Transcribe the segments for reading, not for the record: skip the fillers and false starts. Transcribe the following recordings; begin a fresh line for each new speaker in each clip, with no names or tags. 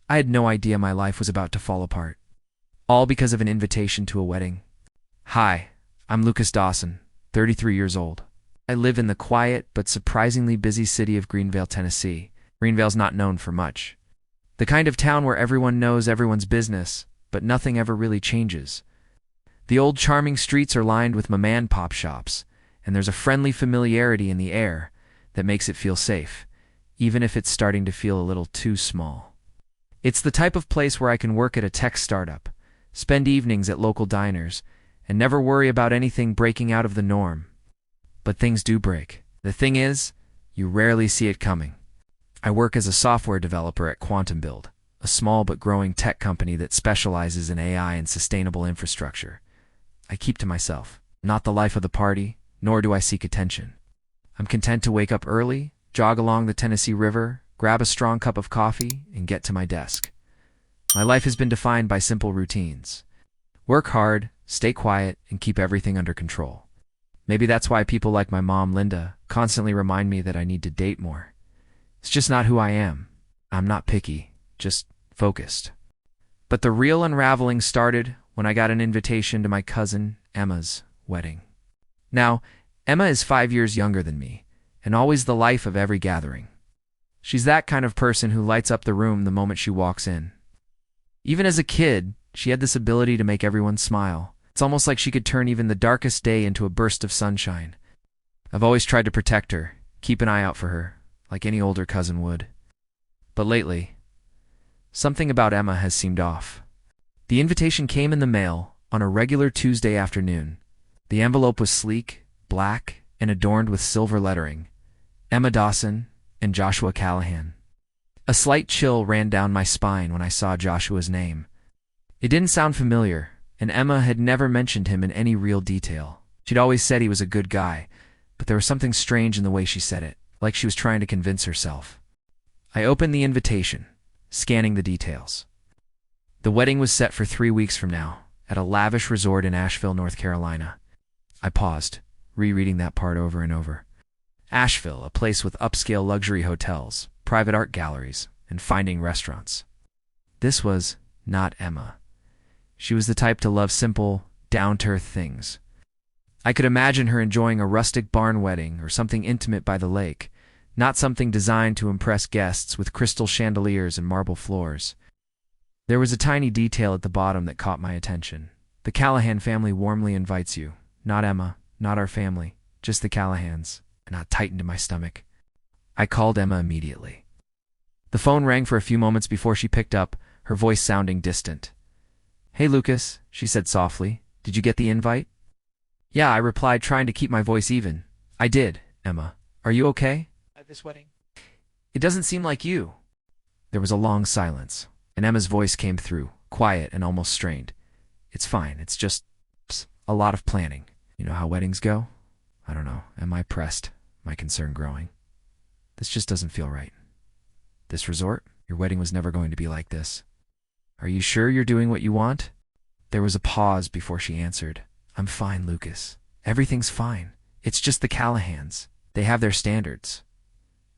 I had no idea my life was about to fall apart. All because of an invitation to a wedding. Hi, I'm Lucas Dawson, 33 years old. I live in the quiet but surprisingly busy city of Greenvale, Tennessee. Greenvale's not known for much. The kind of town where everyone knows everyone's business, but nothing ever really changes. The old charming streets are lined with mom-and-pop shops, and there's a friendly familiarity in the air that makes it feel safe, even if it's starting to feel a little too small. It's the type of place where I can work at a tech startup, spend evenings at local diners, and never worry about anything breaking out of the norm. But things do break. The thing is, you rarely see it coming. I work as a software developer at Quantum Build, a small but growing tech company that specializes in AI and sustainable infrastructure. I keep to myself, not the life of the party, nor do I seek attention. I'm content to wake up early, jog along the Tennessee River, grab a strong cup of coffee, and get to my desk. My life has been defined by simple routines. Work hard, stay quiet, and keep everything under control. Maybe that's why people like my mom, Linda, constantly remind me that I need to date more. It's just not who I am. I'm not picky, just focused. But the real unraveling started when I got an invitation to my cousin Emma's wedding. Now, Emma is 5 years younger than me, and always the life of every gathering. She's that kind of person who lights up the room the moment she walks in. Even as a kid, she had this ability to make everyone smile. It's almost like she could turn even the darkest day into a burst of sunshine. I've always tried to protect her, keep an eye out for her, like any older cousin would. But lately, something about Emma has seemed off. The invitation came in the mail on a regular Tuesday afternoon. The envelope was sleek, black, and adorned with silver lettering. Emma Dawson and Joshua Callahan. A slight chill ran down my spine when I saw Joshua's name. It didn't sound familiar, and Emma had never mentioned him in any real detail. She'd always said he was a good guy, but there was something strange in the way she said it, like she was trying to convince herself. I opened the invitation, scanning the details. The wedding was set for 3 weeks from now, at a lavish resort in Asheville, North Carolina. I paused, rereading that part over and over. Asheville, a place with upscale luxury hotels, private art galleries, and fine restaurants. This was not Emma. She was the type to love simple, down-to-earth things. I could imagine her enjoying a rustic barn wedding or something intimate by the lake, not something designed to impress guests with crystal chandeliers and marble floors. There was a tiny detail at the bottom that caught my attention. The Callahan family warmly invites you. Not Emma, not our family, just the Callahans. A knot tightened in my stomach. I called Emma immediately. The phone rang for a few moments before she picked up, her voice sounding distant. "Hey, Lucas," she said softly. "Did you get the invite?" "Yeah," I replied, trying to keep my voice even. "I did, Emma. Are you okay?"
At this wedding.
"It doesn't seem like you." There was a long silence, and Emma's voice came through, quiet and almost strained. "It's fine. It's just a lot of planning. You know how weddings go? I don't know. Am I pressed? My concern growing. This just doesn't feel right. This resort? Your wedding was never going to be like this. Are you sure you're doing what you want?" There was a pause before she answered. "I'm fine, Lucas. Everything's fine. It's just the Callahans. They have their standards."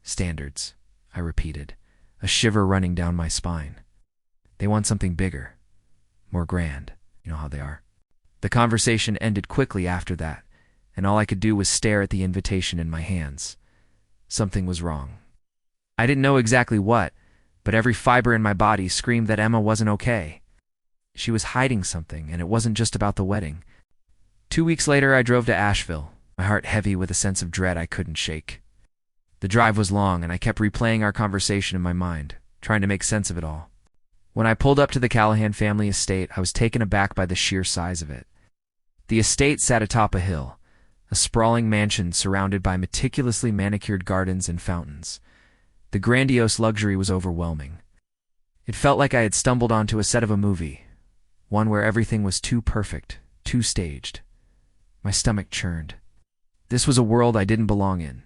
"Standards," I repeated, a shiver running down my spine. "They want something bigger, more grand. You know how they are." The conversation ended quickly after that, and all I could do was stare at the invitation in my hands. Something was wrong. I didn't know exactly what, but every fiber in my body screamed that Emma wasn't okay. She was hiding something, and it wasn't just about the wedding. 2 weeks later, I drove to Asheville, my heart heavy with a sense of dread I couldn't shake. The drive was long, and I kept replaying our conversation in my mind, trying to make sense of it all. When I pulled up to the Callahan family estate, I was taken aback by the sheer size of it. The estate sat atop a hill, a sprawling mansion surrounded by meticulously manicured gardens and fountains. The grandiose luxury was overwhelming. It felt like I had stumbled onto a set of a movie, one where everything was too perfect, too staged. My stomach churned. This was a world I didn't belong in.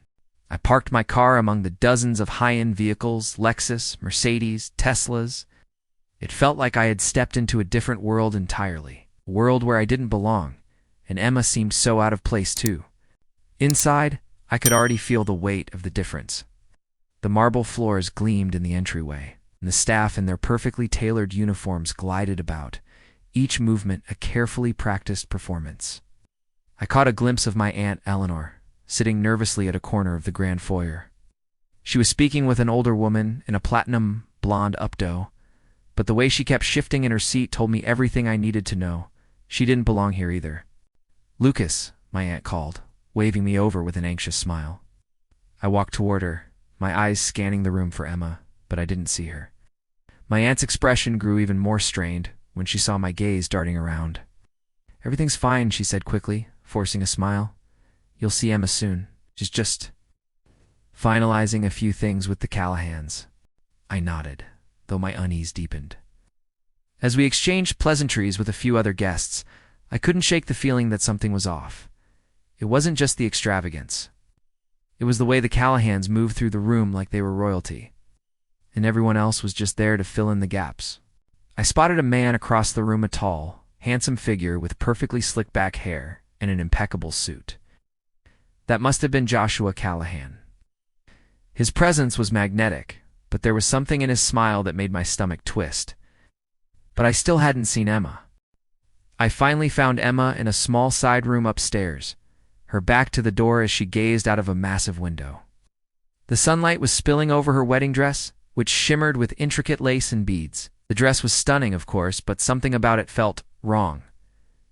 I parked my car among the dozens of high-end vehicles, Lexus, Mercedes, Teslas. It felt like I had stepped into a different world entirely, a world where I didn't belong, and Emma seemed so out of place too. Inside, I could already feel the weight of the difference. The marble floors gleamed in the entryway. and the staff in their perfectly tailored uniforms glided about, each movement a carefully practiced performance. I caught a glimpse of my Aunt Eleanor, sitting nervously at a corner of the grand foyer. She was speaking with an older woman in a platinum blonde updo, but the way she kept shifting in her seat told me everything I needed to know. She didn't belong here either. "Lucas," my aunt called, waving me over with an anxious smile. I walked toward her, my eyes scanning the room for Emma, but I didn't see her. My aunt's expression grew even more strained when she saw my gaze darting around. "Everything's fine," she said quickly, forcing a smile. "You'll see Emma soon. She's just finalizing a few things with the Callahans." I nodded, though my unease deepened. As we exchanged pleasantries with a few other guests, I couldn't shake the feeling that something was off. It wasn't just the extravagance. It was the way the Callahans moved through the room like they were royalty, and everyone else was just there to fill in the gaps. I spotted a man across the room, a tall, handsome figure with perfectly slicked back hair and an impeccable suit. That must have been Joshua Callahan. His presence was magnetic, but there was something in his smile that made my stomach twist. But I still hadn't seen Emma. I finally found Emma in a small side room upstairs, her back to the door as she gazed out of a massive window. The sunlight was spilling over her wedding dress, which shimmered with intricate lace and beads. The dress was stunning, of course, but something about it felt wrong.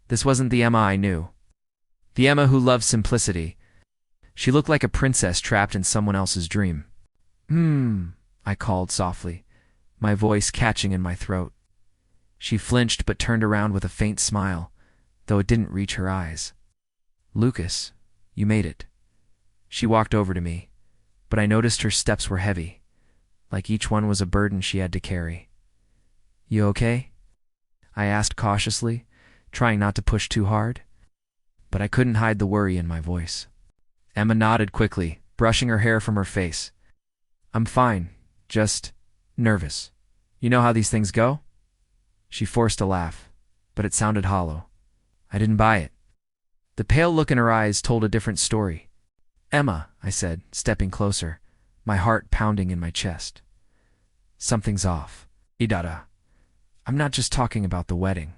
This wasn't the Emma I knew. The Emma who loved simplicity. She looked like a princess trapped in someone else's dream. I called softly, my voice catching in my throat. She flinched but turned around with a faint smile, though it didn't reach her eyes. "Lucas, you made it." She walked over to me, but I noticed her steps were heavy, like each one was a burden she had to carry. "You okay?" I asked cautiously, trying not to push too hard. But I couldn't hide the worry in my voice. Emma nodded quickly, brushing her hair from her face. "I'm fine, just nervous. You know how these things go?" She forced a laugh, but it sounded hollow. I didn't buy it. The pale look in her eyes told a different story. "Emma," I said, stepping closer, my heart pounding in my chest. "Something's off. Idara. I'm not just talking about the wedding.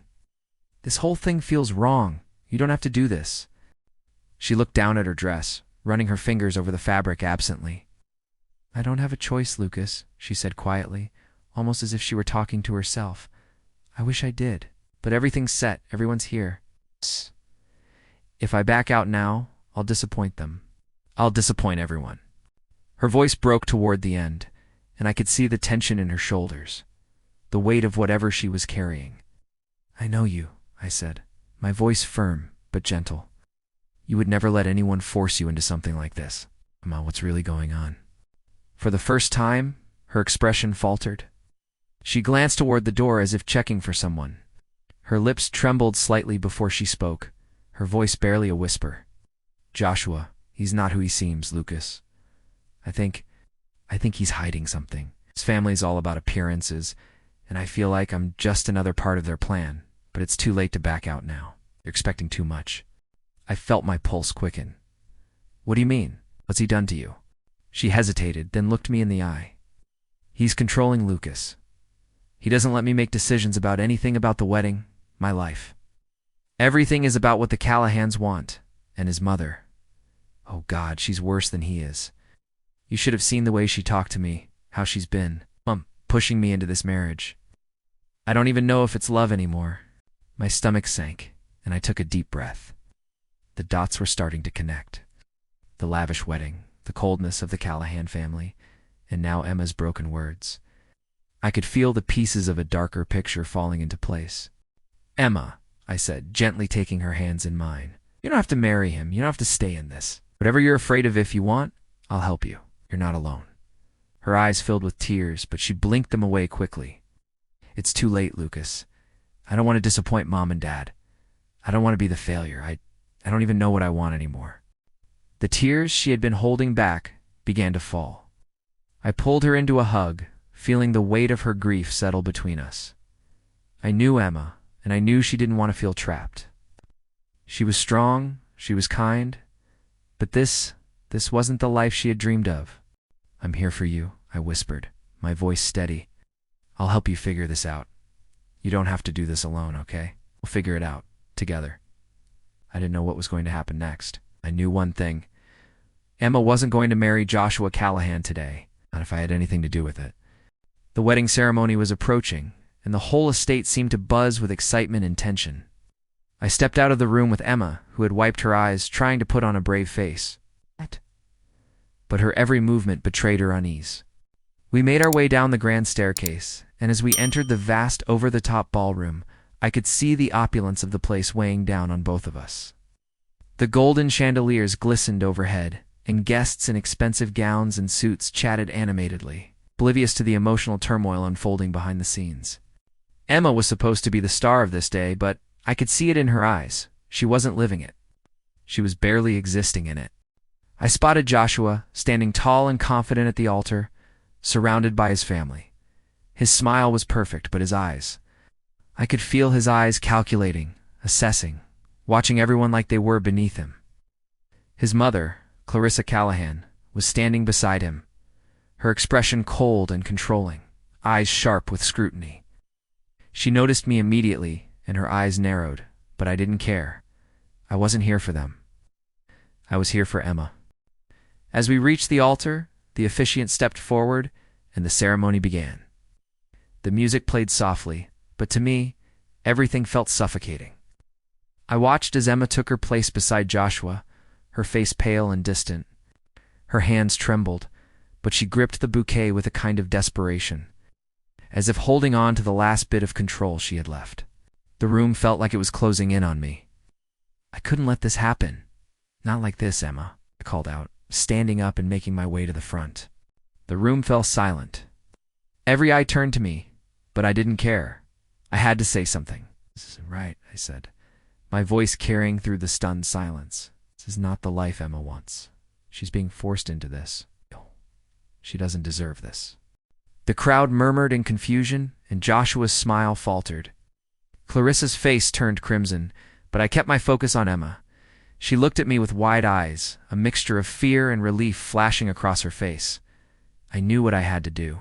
This whole thing feels wrong. You don't have to do this." She looked down at her dress, running her fingers over the fabric absently. "I don't have a choice, Lucas," she said quietly, almost as if she were talking to herself. "I wish I did, but everything's set. Everyone's here. If I back out now, I'll disappoint them. I'll disappoint everyone." Her voice broke toward the end, and I could see the tension in her shoulders, the weight of whatever she was carrying. "I know you," I said, my voice firm but gentle. "You would never let anyone force you into something like this. Emma, what's really going on?" For the first time, her expression faltered. She glanced toward the door as if checking for someone. Her lips trembled slightly before she spoke, her voice barely a whisper. "Joshua, he's not who he seems, Lucas. I think he's hiding something. His family's all about appearances, and I feel like I'm just another part of their plan, but it's too late to back out now. You're expecting too much." I felt my pulse quicken. "What do you mean? What's he done to you?" She hesitated, then looked me in the eye. "He's controlling Lucas. He doesn't let me make decisions about anything about the wedding, my life. Everything is about what the Callahans want, and his mother. Oh God, she's worse than he is. You should have seen the way she talked to me, how she's been, pushing me into this marriage. I don't even know if it's love anymore." My stomach sank, and I took a deep breath. The dots were starting to connect. The lavish wedding, the coldness of the Callahan family, and now Emma's broken words. I could feel the pieces of a darker picture falling into place. "Emma," I said, gently taking her hands in mine, "you don't have to marry him. You don't have to stay in this. Whatever you're afraid of, if you want, I'll help you. You're not alone." Her eyes filled with tears, but she blinked them away quickly. "It's too late, Lucas. I don't want to disappoint Mom and Dad. I don't want to be the failure. I don't even know what I want anymore." The tears she had been holding back began to fall. I pulled her into a hug, feeling the weight of her grief settle between us. I knew Emma, and I knew she didn't want to feel trapped. She was strong, she was kind, but this wasn't the life she had dreamed of. "I'm here for you," I whispered, my voice steady. I'll help you figure this out. You don't have to do this alone, okay? We'll figure it out together. I didn't know what was going to happen next. I knew one thing. Emma wasn't going to marry Joshua Callahan today, not if I had anything to do with it. The wedding ceremony was approaching, and the whole estate seemed to buzz with excitement and tension. I stepped out of the room with Emma, who had wiped her eyes, trying to put on a brave face. But her every movement betrayed her unease. We made our way down the grand staircase, and as we entered the vast over-the-top ballroom, I could see the opulence of the place weighing down on both of us. The golden chandeliers glistened overhead, and guests in expensive gowns and suits chatted animatedly, oblivious to the emotional turmoil unfolding behind the scenes. Emma was supposed to be the star of this day, but I could see it in her eyes. She wasn't living it. She was barely existing in it. I spotted Joshua, standing tall and confident at the altar, surrounded by his family. His smile was perfect, but his eyes. I could feel his eyes calculating, assessing, watching everyone like they were beneath him. His mother, Callahan, was standing beside him, her expression cold and controlling, eyes sharp with scrutiny. She noticed me immediately, and her eyes narrowed, but I didn't care. I wasn't here for them. I was here for Emma. As we reached the altar, the officiant stepped forward, and the ceremony began. The music played softly, but to me, everything felt suffocating. I watched as Emma took her place beside Joshua, her face pale and distant. Her hands trembled, but she gripped the bouquet with a kind of desperation, as if holding on to the last bit of control she had left. The room felt like it was closing in on me. I couldn't let this happen. Not like this, Emma, I called out, standing up and making my way to the front. The room fell silent. Every eye turned to me, but I didn't care. I had to say something. This isn't right, I said, my voice carrying through the stunned silence. This is not the life Emma wants. She's being forced into this. She doesn't deserve this. The crowd murmured in confusion, and Joshua's smile faltered. Clarissa's face turned crimson, but I kept my focus on Emma. She looked at me with wide eyes, a mixture of fear and relief flashing across her face. I knew what I had to do.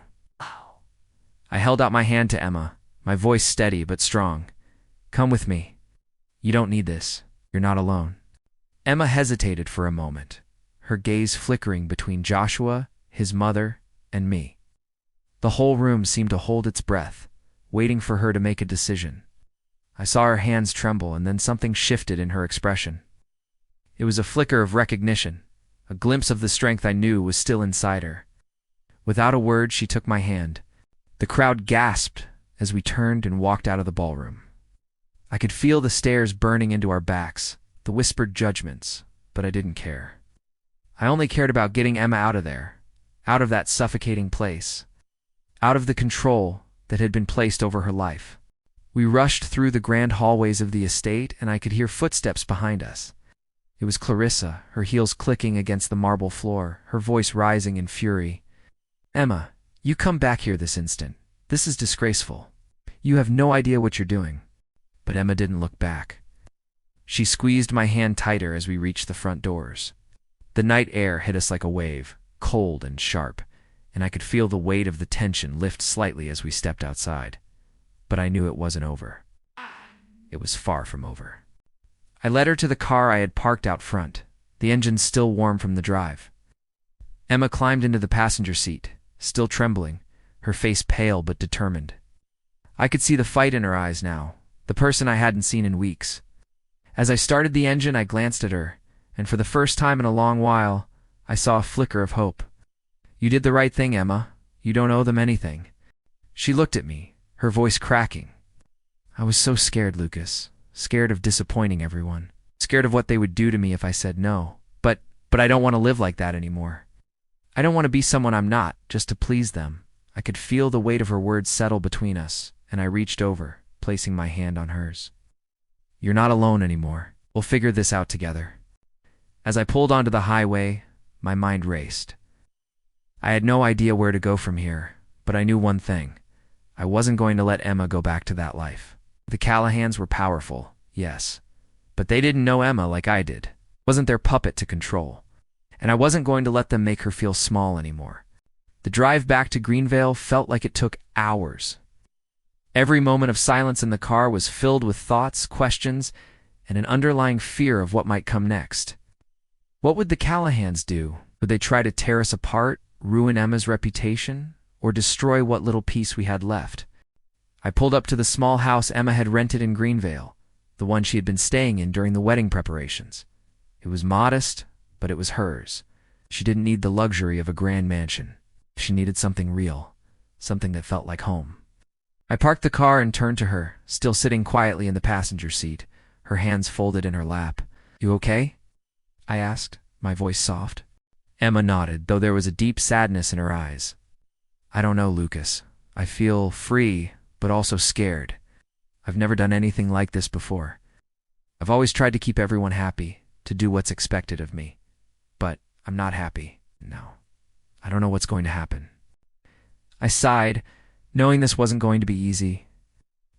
I held out my hand to Emma, my voice steady but strong. Come with me. You don't need this. You're not alone. Emma hesitated for a moment, her gaze flickering between Joshua, his mother, and me. The whole room seemed to hold its breath, waiting for her to make a decision. I saw her hands tremble, and then something shifted in her expression. It was a flicker of recognition, a glimpse of the strength I knew was still inside her. Without a word, she took my hand. The crowd gasped as we turned and walked out of the ballroom. I could feel the stares burning into our backs, the whispered judgments, but I didn't care. I only cared about getting Emma out of there, out of that suffocating place, out of the control that had been placed over her life. We rushed through the grand hallways of the estate, and I could hear footsteps behind us. It was Clarissa, her heels clicking against the marble floor, her voice rising in fury. Emma, you come back here this instant. This is disgraceful. You have no idea what you're doing. But Emma didn't look back. She squeezed my hand tighter as we reached the front doors. The night air hit us like a wave, cold and sharp, and I could feel the weight of the tension lift slightly as we stepped outside. But I knew it wasn't over. It was far from over. I led her to the car I had parked out front, the engine still warm from the drive. Emma climbed into the passenger seat, still trembling, her face pale but determined. I could see the fight in her eyes now, the person I hadn't seen in weeks. As I started the engine, I glanced at her, and for the first time in a long while, I saw a flicker of hope. You did the right thing, Emma. You don't owe them anything. She looked at me, her voice cracking. I was so scared, Lucas. Scared of disappointing everyone. Scared of what they would do to me if I said no. But I don't want to live like that anymore. I don't want to be someone I'm not, just to please them. I could feel the weight of her words settle between us, and I reached over, placing my hand on hers. You're not alone anymore. We'll figure this out together. As I pulled onto the highway, my mind raced. I had no idea where to go from here, but I knew one thing. I wasn't going to let Emma go back to that life. The Callahans were powerful, yes, but they didn't know Emma like I did. Wasn't their puppet to control. And I wasn't going to let them make her feel small anymore. The drive back to Greenvale felt like it took hours, Every moment of silence in the car was filled with thoughts, questions, and an underlying fear of what might come next. What would the Callahans do? Would they try to tear us apart, ruin Emma's reputation, or destroy what little peace we had left? I pulled up to the small house Emma had rented in Greenvale, the one she had been staying in during the wedding preparations. It was modest, but it was hers. She didn't need the luxury of a grand mansion. She needed something real, something that felt like home. I parked the car and turned to her, still sitting quietly in the passenger seat, her hands folded in her lap. "You okay?" I asked, my voice soft. Emma nodded, though there was a deep sadness in her eyes. "I don't know, Lucas. I feel free, but also scared. I've never done anything like this before. I've always tried to keep everyone happy, to do what's expected of me. But I'm not happy now. I don't know what's going to happen." I sighed, knowing this wasn't going to be easy.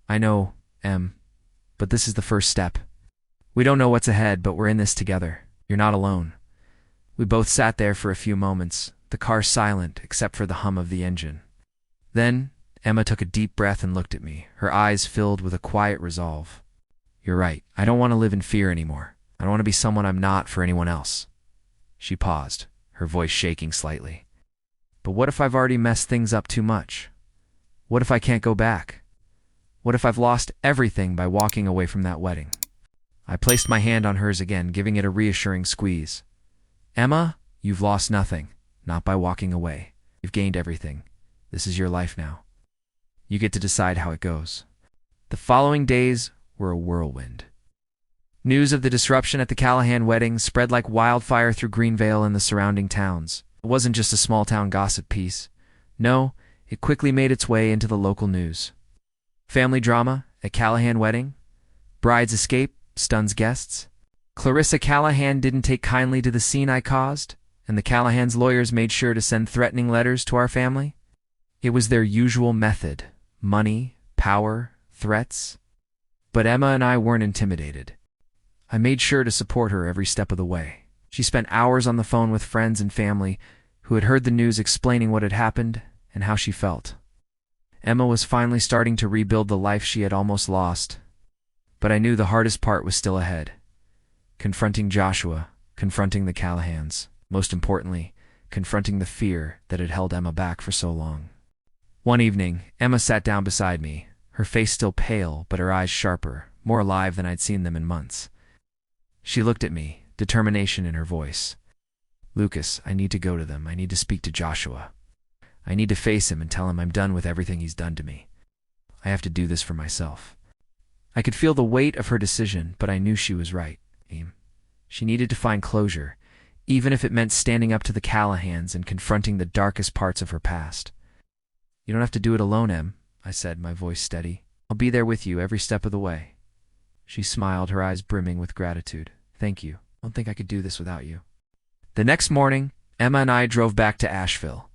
"I know, Em, but this is the first step. We don't know what's ahead, but we're in this together. You're not alone." We both sat there for a few moments, the car silent except for the hum of the engine. Then Emma took a deep breath and looked at me, her eyes filled with a quiet resolve. "You're right. I don't want to live in fear anymore. I don't want to be someone I'm not for anyone else." She paused, her voice shaking slightly. "But what if I've already messed things up too much? What if I can't go back? What if I've lost everything by walking away from that wedding?" I placed my hand on hers again, giving it a reassuring squeeze. "Emma, you've lost nothing, not by walking away. You've gained everything. This is your life now. You get to decide how it goes." The following days were a whirlwind. News of the disruption at the Callahan wedding spread like wildfire through Greenvale and the surrounding towns. It wasn't just a small-town gossip piece. No, it quickly made its way into the local news. Family drama at Callahan wedding. Bride's escape stuns guests. Clarissa Callahan didn't take kindly to the scene I caused, and the Callahan's lawyers made sure to send threatening letters to our family. It was their usual method: money, power, threats. But Emma and I weren't intimidated. I made sure to support her every step of the way. She spent hours on the phone with friends and family who had heard the news, explaining what had happened and how she felt. Emma was finally starting to rebuild the life she had almost lost. But I knew the hardest part was still ahead. Confronting Joshua, confronting the Callahans, most importantly, confronting the fear that had held Emma back for so long. One evening, Emma sat down beside me, her face still pale but her eyes sharper, more alive than I'd seen them in months. She looked at me, determination in her voice. "Lucas, I need to go to them. I need to speak to Joshua. I need to face him and tell him I'm done with everything he's done to me. I have to do this for myself." I could feel the weight of her decision, but I knew she was right. She needed to find closure, even if it meant standing up to the Callahans and confronting the darkest parts of her past. "You don't have to do it alone, Em," I said, my voice steady. "I'll be there with you every step of the way." She smiled, her eyes brimming with gratitude. "Thank you. I don't think I could do this without you." The next morning, Emma and I drove back to Asheville.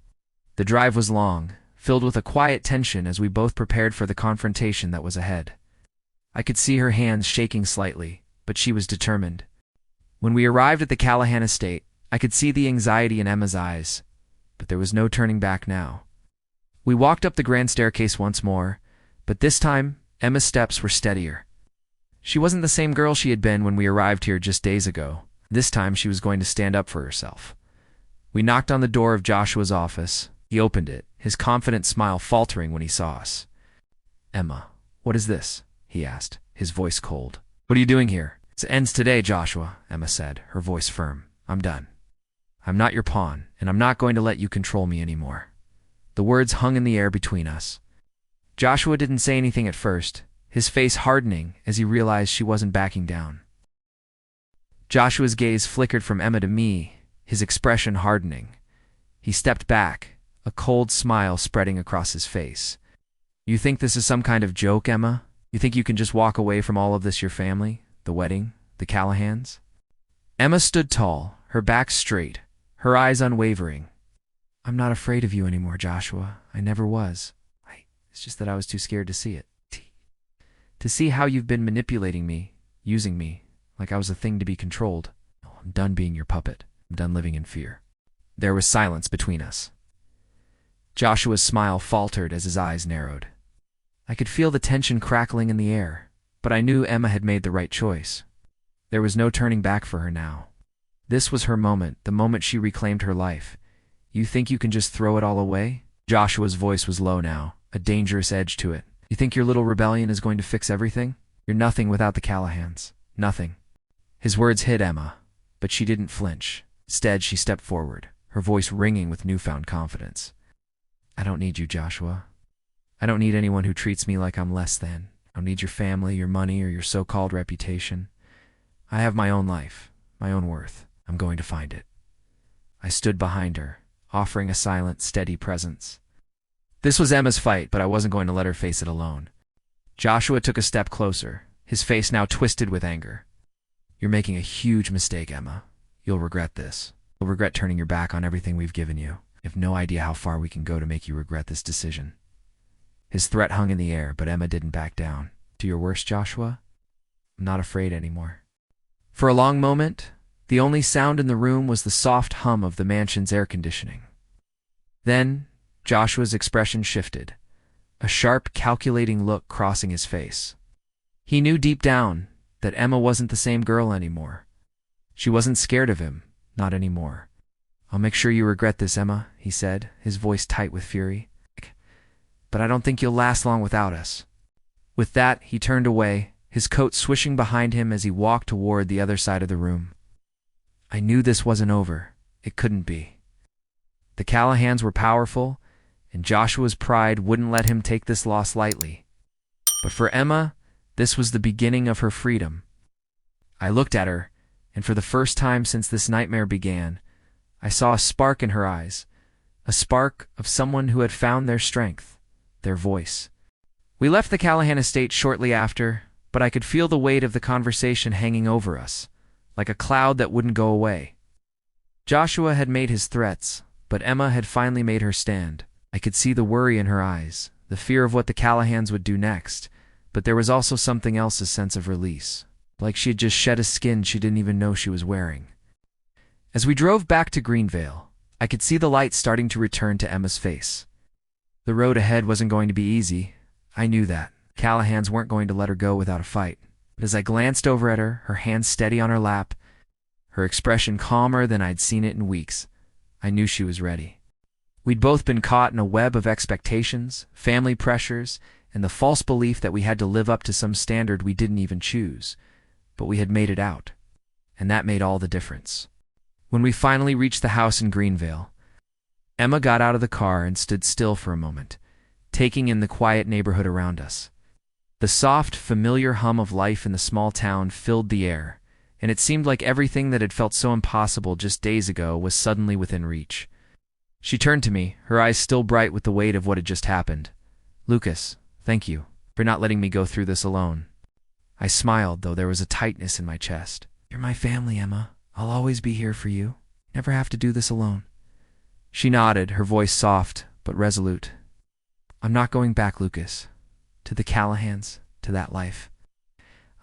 The drive was long, filled with a quiet tension as we both prepared for the confrontation that was ahead. I could see her hands shaking slightly, but she was determined. When we arrived at the Callahan estate, I could see the anxiety in Emma's eyes, but there was no turning back now. We walked up the grand staircase once more, but this time Emma's steps were steadier. She wasn't the same girl she had been when we arrived here just days ago. This time she was going to stand up for herself. We knocked on the door of Joshua's office. He opened it, his confident smile faltering when he saw us. "Emma, what is this?" he asked, his voice cold. "What are you doing here?" "It ends today, Joshua," Emma said, her voice firm. "I'm done. I'm not your pawn, and I'm not going to let you control me anymore." The words hung in the air between us. Joshua didn't say anything at first, his face hardening as he realized she wasn't backing down. Joshua's gaze flickered from Emma to me, his expression hardening. He stepped back, a cold smile spreading across his face. "You think this is some kind of joke, Emma? You think you can just walk away from all of this, your family, the wedding, the Callahans?" Emma stood tall, her back straight, her eyes unwavering. "I'm not afraid of you anymore, Joshua. I never was. It's just that I was too scared to see it. To see how you've been manipulating me, using me, like I was a thing to be controlled. I'm done being your puppet. I'm done living in fear." There was silence between us. Joshua's smile faltered as his eyes narrowed. I could feel the tension crackling in the air, but I knew Emma had made the right choice. There was no turning back for her now. This was her moment, the moment she reclaimed her life. You think you can just throw it all away? Joshua's voice was low now, a dangerous edge to it. You think your little rebellion is going to fix everything? You're nothing without the Callahans. Nothing. His words hit Emma, but she didn't flinch. Instead, she stepped forward, her voice ringing with newfound confidence. I don't need you, Joshua. I don't need anyone who treats me like I'm less than. I don't need your family, your money, or your so-called reputation. I have my own life, my own worth. I'm going to find it. I stood behind her, offering a silent, steady presence. This was Emma's fight, but I wasn't going to let her face it alone. Joshua took a step closer, his face now twisted with anger. You're making a huge mistake, Emma. You'll regret this. You'll regret turning your back on everything we've given you. You have no idea how far we can go to make you regret this decision. His threat hung in the air, but Emma didn't back down. Do your worst, Joshua. I'm not afraid anymore. For a long moment, the only sound in the room was the soft hum of the mansion's air conditioning. Then, Joshua's expression shifted, a sharp, calculating look crossing his face. He knew deep down that Emma wasn't the same girl anymore. She wasn't scared of him, not anymore. I'll make sure you regret this, Emma, he said, his voice tight with fury. But I don't think you'll last long without us. With that, he turned away, his coat swishing behind him as he walked toward the other side of the room. I knew this wasn't over. It couldn't be. The Callahans were powerful, and Joshua's pride wouldn't let him take this loss lightly. But for Emma, this was the beginning of her freedom. I looked at her, and for the first time since this nightmare began, I saw a spark in her eyes, a spark of someone who had found their strength, their voice. We left the Callahan estate shortly after, but I could feel the weight of the conversation hanging over us, like a cloud that wouldn't go away. Joshua had made his threats, but Emma had finally made her stand. I could see the worry in her eyes, the fear of what the Callahans would do next, but there was also something else, a sense of release, like she had just shed a skin she didn't even know she was wearing. As we drove back to Greenvale, I could see the light starting to return to Emma's face. The road ahead wasn't going to be easy. I knew that. Callahans weren't going to let her go without a fight. But as I glanced over at her, her hands steady on her lap, her expression calmer than I'd seen it in weeks, I knew she was ready. We'd both been caught in a web of expectations, family pressures, and the false belief that we had to live up to some standard we didn't even choose. But we had made it out, and that made all the difference. When we finally reached the house in Greenvale, Emma got out of the car and stood still for a moment, taking in the quiet neighborhood around us. The soft, familiar hum of life in the small town filled the air, and it seemed like everything that had felt so impossible just days ago was suddenly within reach. She turned to me, her eyes still bright with the weight of what had just happened. Lucas, thank you for not letting me go through this alone. I smiled, though there was a tightness in my chest. You're my family, Emma. I'll always be here for you. Never have to do this alone. She nodded, her voice soft but resolute. I'm not going back, Lucas. To the Callahans, to that life.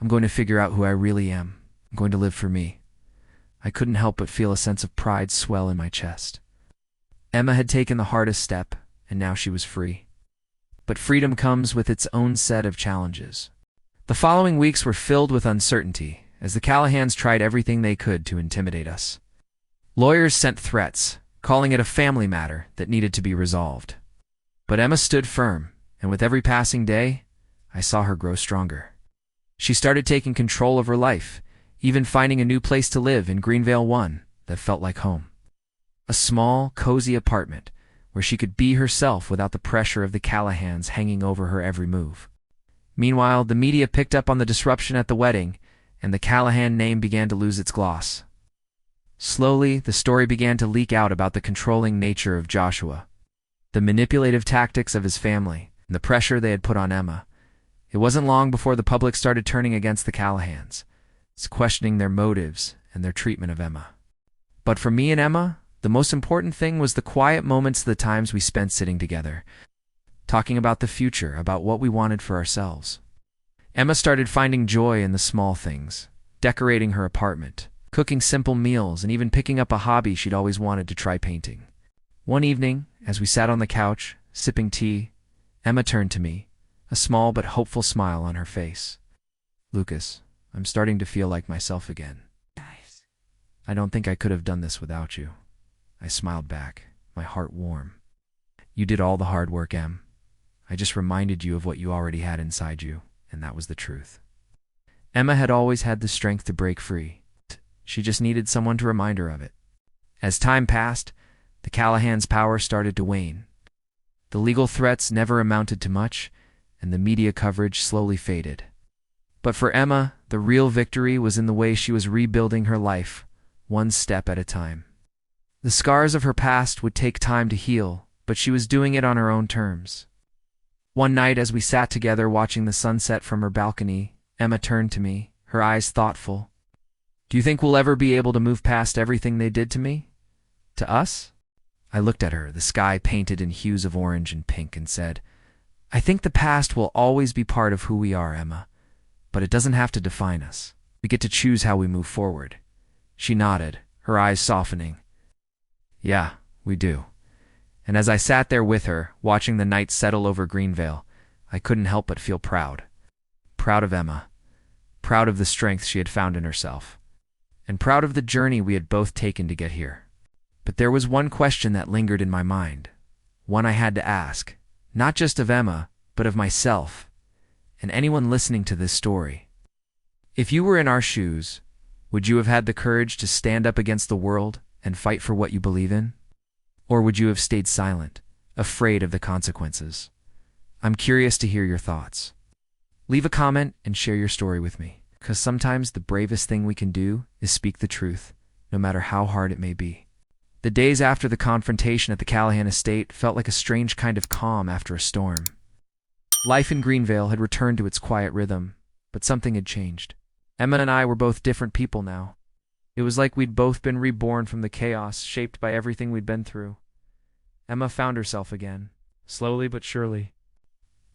I'm going to figure out who I really am. I'm going to live for me. I couldn't help but feel a sense of pride swell in my chest. Emma had taken the hardest step, and now she was free. But freedom comes with its own set of challenges. The following weeks were filled with uncertainty, as the Callahans tried everything they could to intimidate us. Lawyers sent threats, calling it a family matter that needed to be resolved. But Emma stood firm, and with every passing day, I saw her grow stronger. She started taking control of her life, even finding a new place to live in Greenvale 1 that felt like home. A small, cozy apartment where she could be herself without the pressure of the Callahans hanging over her every move. Meanwhile, the media picked up on the disruption at the wedding, and the Callahan name began to lose its gloss. Slowly, the story began to leak out about the controlling nature of Joshua, the manipulative tactics of his family, and the pressure they had put on Emma. It wasn't long before the public started turning against the Callahans, questioning their motives and their treatment of Emma. But for me and Emma, the most important thing was the quiet moments, the times we spent sitting together, talking about the future, about what we wanted for ourselves. Emma started finding joy in the small things, decorating her apartment, cooking simple meals, and even picking up a hobby she'd always wanted to try, painting. One evening, as we sat on the couch, sipping tea, Emma turned to me, a small but hopeful smile on her face. "Lucas, I'm starting to feel like myself again. I don't think I could have done this without you." I smiled back, my heart warm. "You did all the hard work, Em. I just reminded you of what you already had inside you, and that was the truth." Emma had always had the strength to break free. She just needed someone to remind her of it. As time passed, the Callahan's power started to wane. The legal threats never amounted to much, and the media coverage slowly faded. But for Emma, the real victory was in the way she was rebuilding her life, one step at a time. The scars of her past would take time to heal, but she was doing it on her own terms. One night, as we sat together watching the sunset from her balcony, Emma turned to me, her eyes thoughtful. "Do you think we'll ever be able to move past everything they did to me? To us?" I looked at her, the sky painted in hues of orange and pink, and said, "I think the past will always be part of who we are, Emma, but it doesn't have to define us. We get to choose how we move forward." She nodded, her eyes softening. "Yeah, we do." And as I sat there with her, watching the night settle over Greenvale, I couldn't help but feel proud. Proud of Emma. Proud of the strength she had found in herself. And proud of the journey we had both taken to get here. But there was one question that lingered in my mind. One I had to ask, not just of Emma, but of myself, and anyone listening to this story. If you were in our shoes, would you have had the courage to stand up against the world and fight for what you believe in? Or would you have stayed silent, afraid of the consequences? I'm curious to hear your thoughts. Leave a comment and share your story with me, because sometimes the bravest thing we can do is speak the truth, no matter how hard it may be. The days after the confrontation at the Callahan estate felt like a strange kind of calm after a storm. Life in Greenvale had returned to its quiet rhythm, but something had changed. Emma and I were both different people now. It was like we'd both been reborn from the chaos shaped by everything we'd been through. Emma found herself again, slowly but surely.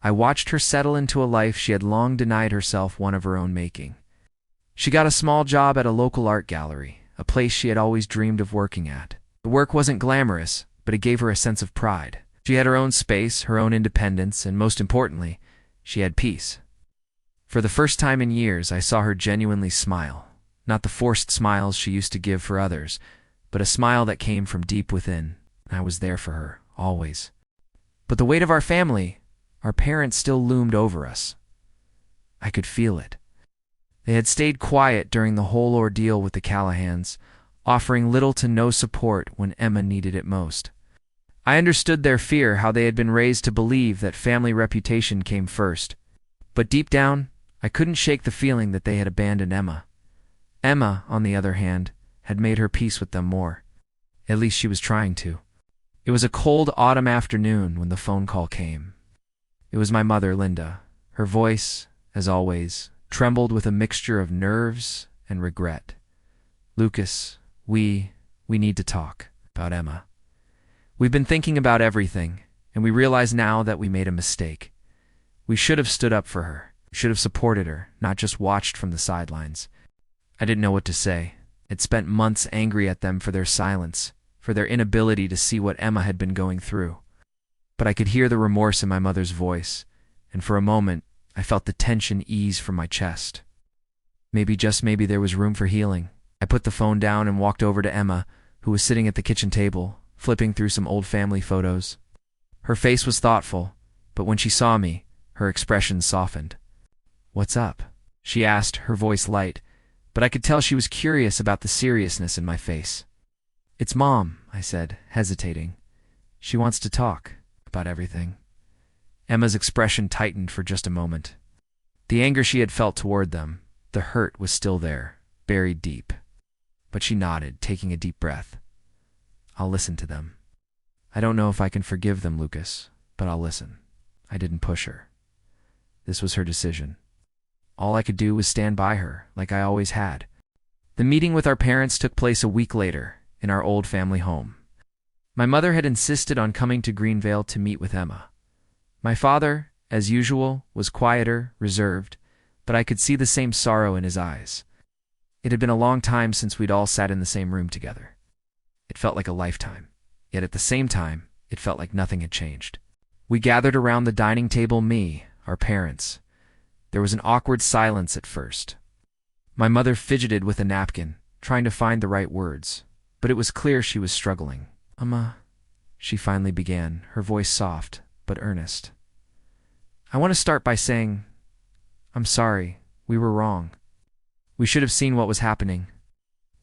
I watched her settle into a life she had long denied herself one of her own making. She got a small job at a local art gallery, a place she had always dreamed of working at. The work wasn't glamorous, but it gave her a sense of pride. She had her own space, her own independence, and most importantly, she had peace. For the first time in years, I saw her genuinely smile. Not the forced smiles she used to give for others, but a smile that came from deep within. I was there for her, always. But the weight of our family, our parents, still loomed over us. I could feel it. They had stayed quiet during the whole ordeal with the Callahans, offering little to no support when Emma needed it most. I understood their fear, how they had been raised to believe that family reputation came first. But deep down, I couldn't shake the feeling that they had abandoned Emma. Emma, on the other hand, had made her peace with them more. At least she was trying to. It was a cold autumn afternoon when the phone call came. It was my mother, Linda. Her voice, as always, trembled with a mixture of nerves and regret. "Lucas, we need to talk about Emma. We've been thinking about everything, and we realize now that we made a mistake. We should have stood up for her. We should have supported her, not just watched from the sidelines." I didn't know what to say. I'd spent months angry at them for their silence, for their inability to see what Emma had been going through. But I could hear the remorse in my mother's voice, and for a moment, I felt the tension ease from my chest. Maybe, just maybe, there was room for healing. I put the phone down and walked over to Emma, who was sitting at the kitchen table, flipping through some old family photos. Her face was thoughtful, but when she saw me, her expression softened. "What's up?" she asked, her voice light, but I could tell she was curious about the seriousness in my face. "It's Mom," I said, hesitating. "She wants to talk about everything." Emma's expression tightened for just a moment. The anger she had felt toward them, the hurt, was still there, buried deep. But she nodded, taking a deep breath. "I'll listen to them. I don't know if I can forgive them, Lucas, but I'll listen." I didn't push her. This was her decision. All I could do was stand by her, like I always had. The meeting with our parents took place a week later, in our old family home. My mother had insisted on coming to Greenvale to meet with Emma. My father, as usual, was quieter, reserved, but I could see the same sorrow in his eyes. It had been a long time since we'd all sat in the same room together. It felt like a lifetime, yet at the same time, it felt like nothing had changed. We gathered around the dining table, me, our parents. There was an awkward silence at first. My mother fidgeted with a napkin, trying to find the right words, but it was clear she was struggling. She finally began, her voice soft but earnest. I want to start by saying, I'm sorry, we were wrong. We should have seen what was happening.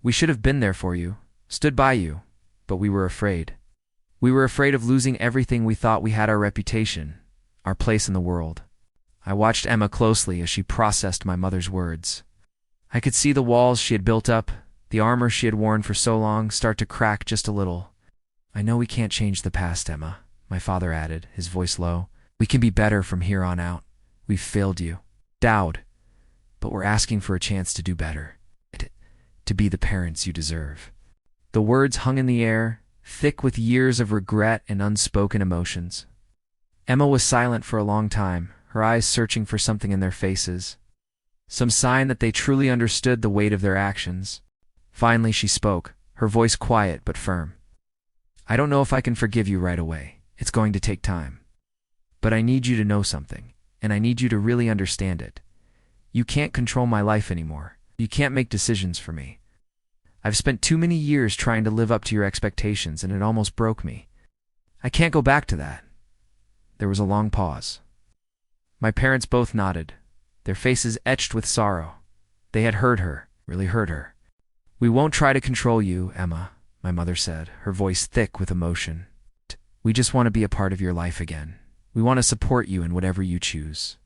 We should have been there for you, stood by you, but we were afraid. We were afraid of losing everything we thought we had: our reputation, our place in the world. I watched Emma closely as she processed my mother's words. I could see the walls she had built up, the armor she had worn for so long, start to crack just a little. I know we can't change the past, Emma, my father added, his voice low. We can be better from here on out. We've failed you. Dowd. But we're asking for a chance to do better. To be the parents you deserve. The words hung in the air, thick with years of regret and unspoken emotions. Emma was silent for a long time, her eyes searching for something in their faces. Some sign that they truly understood the weight of their actions. Finally she spoke, her voice quiet but firm. I don't know if I can forgive you right away. It's going to take time. But I need you to know something, and I need you to really understand it. You can't control my life anymore. You can't make decisions for me. I've spent too many years trying to live up to your expectations, and it almost broke me. I can't go back to that. There was a long pause. My parents both nodded, their faces etched with sorrow. They had heard her, really heard her. We won't try to control you, Emma, my mother said, her voice thick with emotion. We just want to be a part of your life again. We want to support you in whatever you choose.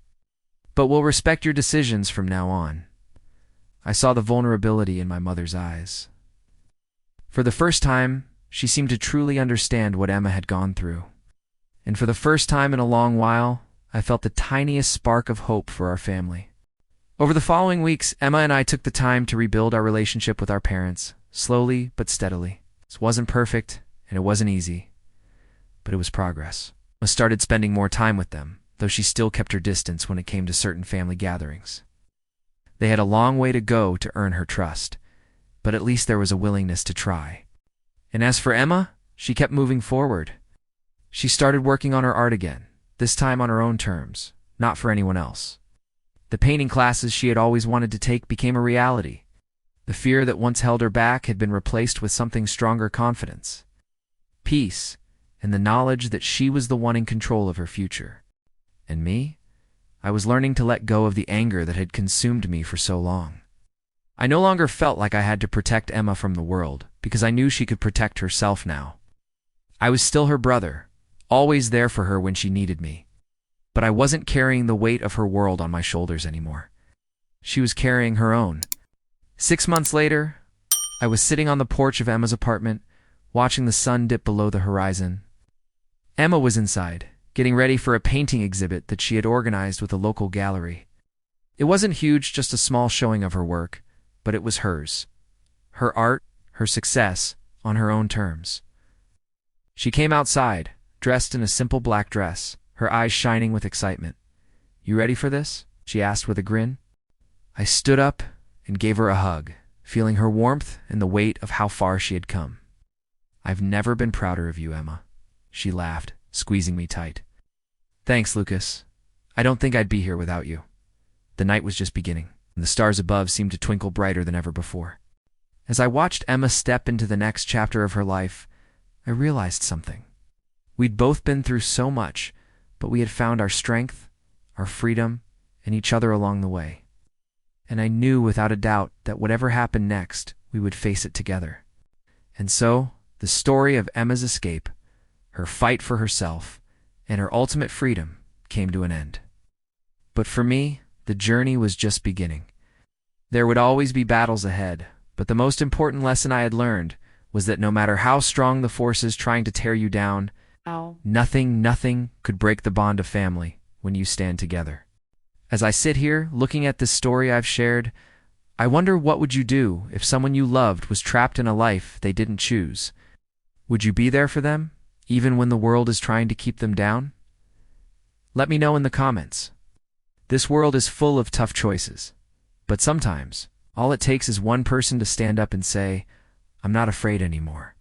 But we'll respect your decisions from now on. I saw the vulnerability in my mother's eyes. For the first time, she seemed to truly understand what Emma had gone through. And for the first time in a long while, I felt the tiniest spark of hope for our family. Over the following weeks, Emma and I took the time to rebuild our relationship with our parents, slowly but steadily. It wasn't perfect, and it wasn't easy, but it was progress. I started spending more time with them, though she still kept her distance when it came to certain family gatherings. They had a long way to go to earn her trust, but at least there was a willingness to try. And as for Emma, she kept moving forward. She started working on her art again, this time on her own terms, not for anyone else. The painting classes she had always wanted to take became a reality. The fear that once held her back had been replaced with something stronger: confidence, peace, and the knowledge that she was the one in control of her future. And me? I was learning to let go of the anger that had consumed me for so long. I no longer felt like I had to protect Emma from the world, because I knew she could protect herself now. I was still her brother, always there for her when she needed me. But I wasn't carrying the weight of her world on my shoulders anymore. She was carrying her own. 6 months later, I was sitting on the porch of Emma's apartment, watching the sun dip below the horizon. Emma was inside, getting ready for a painting exhibit that she had organized with a local gallery. It wasn't huge, just a small showing of her work, but it was hers. Her art, her success, on her own terms. She came outside, dressed in a simple black dress, her eyes shining with excitement. You ready for this? She asked with a grin. I stood up and gave her a hug, feeling her warmth and the weight of how far she had come. I've never been prouder of you, Emma. She laughed, squeezing me tight. Thanks, Lucas. I don't think I'd be here without you. The night was just beginning, and the stars above seemed to twinkle brighter than ever before. As I watched Emma step into the next chapter of her life, I realized something. We'd both been through so much, but we had found our strength, our freedom, and each other along the way. And I knew without a doubt that whatever happened next, we would face it together. And so, the story of Emma's escape, her fight for herself, and her ultimate freedom came to an end. But for me, the journey was just beginning. There would always be battles ahead, but the most important lesson I had learned was that no matter how strong the forces trying to tear you down, nothing could break the bond of family when you stand together. As I sit here, looking at this story I've shared, I wonder, what would you do if someone you loved was trapped in a life they didn't choose? Would you be there for them, even when the world is trying to keep them down? Let me know in the comments. This world is full of tough choices, but sometimes all it takes is one person to stand up and say, I'm not afraid anymore.